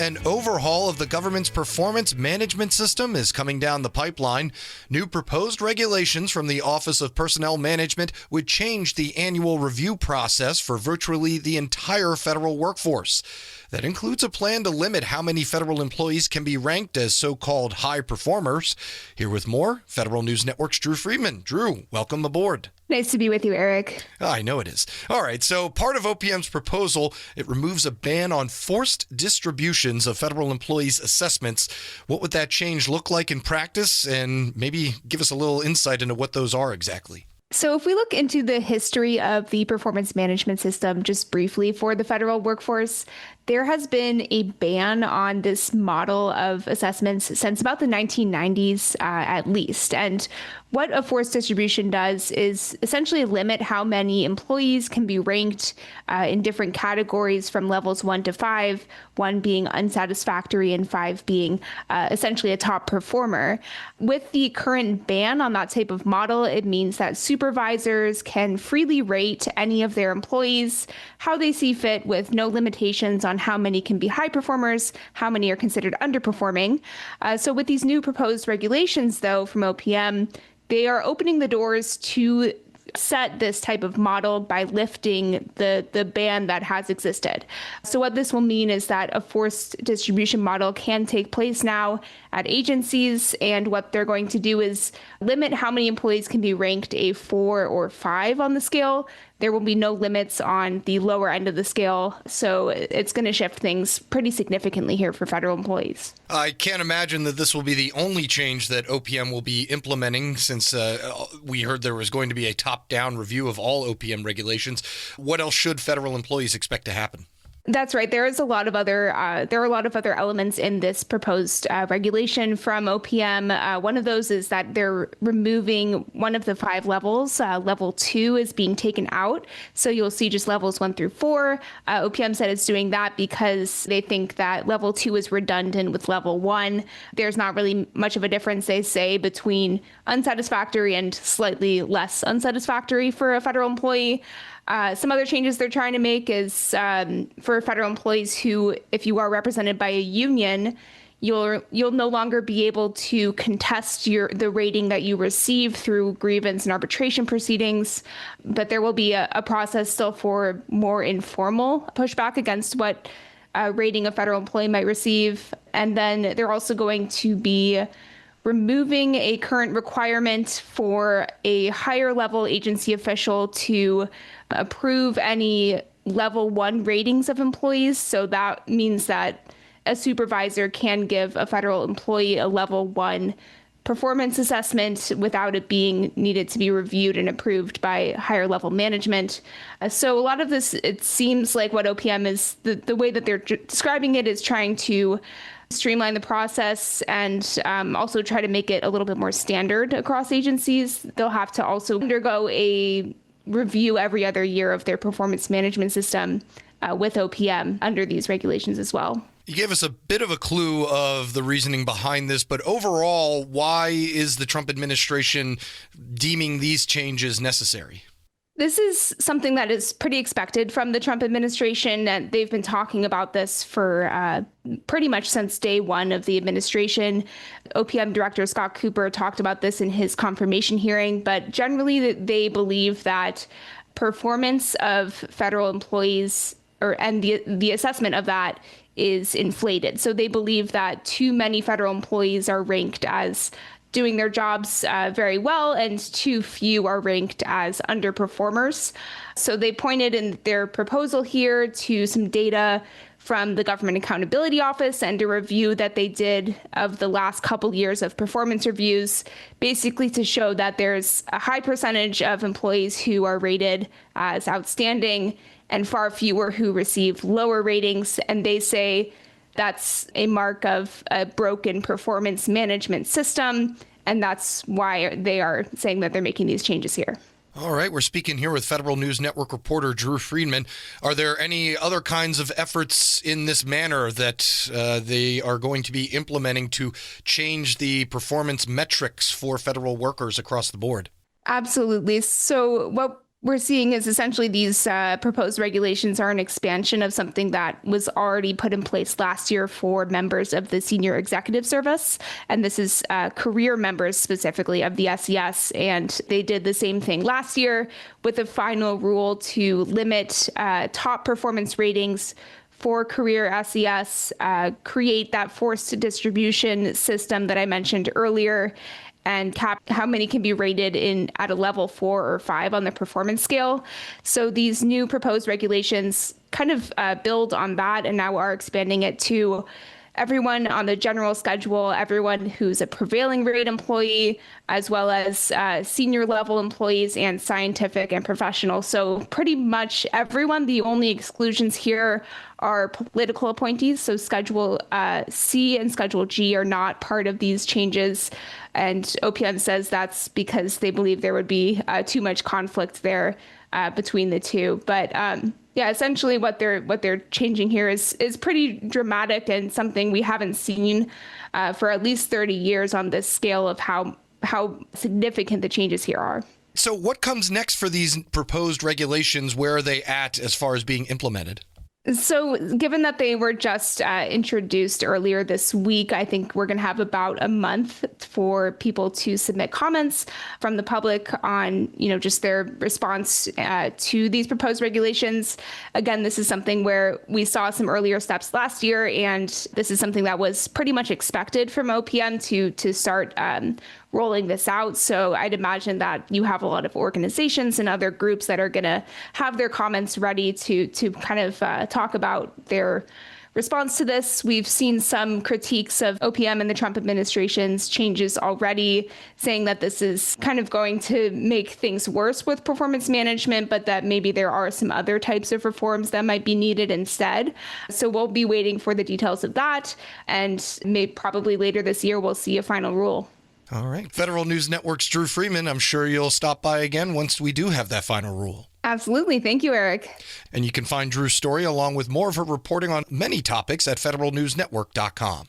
An overhaul of the government's performance management system is coming down the pipeline. New proposed regulations from the Office of Personnel Management would change the annual review process for virtually the entire federal workforce. That includes a plan to limit how many federal employees can be ranked as so-called high performers. Here with more, Federal News Network's Drew Friedman. Drew, welcome aboard. Nice to be with you, Eric. I know it is. All right, so part of OPM's proposal, it removes a ban on forced distributions of federal employees' assessments. What would that change look like in practice? And maybe give us a little insight into what those are exactly. So if we look into the history of the performance management system just briefly for the federal workforce, there has been a ban on this model of assessments since about the 1990s at least. And what a forced distribution does is essentially limit how many employees can be ranked in different categories from levels 1 to 5, 1 being unsatisfactory and 5 being essentially a top performer. With the current ban on that type of model, it means that supervisors can freely rate any of their employees how they see fit with no limitations on how many can be high performers, how many are considered underperforming. So with these new proposed regulations, though, from OPM, they are opening the doors to set this type of model by lifting the ban that has existed. So what this will mean is that a forced distribution model can take place now at agencies, and what they're going to do is limit how many employees can be ranked a 4 or 5 on the scale. There will be no limits on the lower end of the scale, so it's going to shift things pretty significantly here for federal employees. I can't imagine that this will be the only change that OPM will be implementing, since we heard there was going to be a top-down review of all OPM regulations. What else should federal employees expect to happen? That's right. There are a lot of other elements in this proposed regulation from OPM. One of those is that they're removing one of the 5 levels. Level 2 is being taken out. So you'll see just levels 1 through 4. OPM said it's doing that because they think that level 2 is redundant with level 1. There's not really much of a difference, they say, between unsatisfactory and slightly less unsatisfactory for a federal employee. Some other changes they're trying to make is for federal employees who, if you are represented by a union, you'll no longer be able to contest the rating that you receive through grievance and arbitration proceedings. But there will be a process still for more informal pushback against what rating a federal employee might receive. And then they're also going to be removing a current requirement for a higher level agency official to approve any level 1 ratings of employees. So that means that a supervisor can give a federal employee a level 1 performance assessment without it being needed to be reviewed and approved by higher level management. So a lot of this, it seems like what OPM is, the way that they're describing it is trying to streamline the process and also try to make it a little bit more standard across agencies. They'll have to also undergo a review every other year of their performance management system with OPM under these regulations as well. You gave us a bit of a clue of the reasoning behind this, but overall, why is the Trump administration deeming these changes necessary? This is something that is pretty expected from the Trump administration, and they've been talking about this for pretty much since day one of the administration. OPM Director Scott Cooper talked about this in his confirmation hearing, but generally they believe that performance of federal employees and the assessment of that is inflated. So they believe that too many federal employees are ranked as doing their jobs very well, and too few are ranked as underperformers. So they pointed in their proposal here to some data from the Government Accountability Office and a review that they did of the last couple years of performance reviews, basically to show that there's a high percentage of employees who are rated as outstanding and far fewer who receive lower ratings. And they say that's a mark of a broken performance management system, and that's why they are saying that they're making these changes here. All right, we're speaking here with Federal News Network reporter Drew Friedman. Are there any other kinds of efforts in this manner that they are going to be implementing to change the performance metrics for federal workers across the board? Absolutely. So what we're seeing is essentially these proposed regulations are an expansion of something that was already put in place last year for members of the senior executive service. And this is career members specifically of the SES. And they did the same thing last year with a final rule to limit top performance ratings for career SES, create that forced distribution system that I mentioned earlier, and cap how many can be rated in at a level 4 or 5 on the performance scale. So these new proposed regulations kind of build on that and now are expanding it to everyone on the general schedule, everyone who's a prevailing rate employee, as well as senior level employees and scientific and professional. So pretty much everyone. The only exclusions here are political appointees. So Schedule C and Schedule G are not part of these changes. And OPM says that's because they believe there would be too much conflict there between the two. But yeah, essentially what they're changing here is pretty dramatic and something we haven't seen for at least 30 years on this scale of how significant the changes here are. So what comes next for these proposed regulations? Where are they at as far as being implemented? So given that they were just introduced earlier this week, I think we're going to have about a month for people to submit comments from the public on, just their response to these proposed regulations. Again, this is something where we saw some earlier steps last year, and this is something that was pretty much expected from OPM to start rolling this out. So I'd imagine that you have a lot of organizations and other groups that are going to have their comments ready to kind of talk about their response to this. We've seen some critiques of OPM and the Trump administration's changes already, saying that this is kind of going to make things worse with performance management, but that maybe there are some other types of reforms that might be needed instead. So we'll be waiting for the details of that, and probably later this year we'll see a final rule. All right. Federal News Network's Drew Friedman, I'm sure you'll stop by again once we do have that final rule. Absolutely. Thank you, Eric. And you can find Drew's story along with more of her reporting on many topics at federalnewsnetwork.com.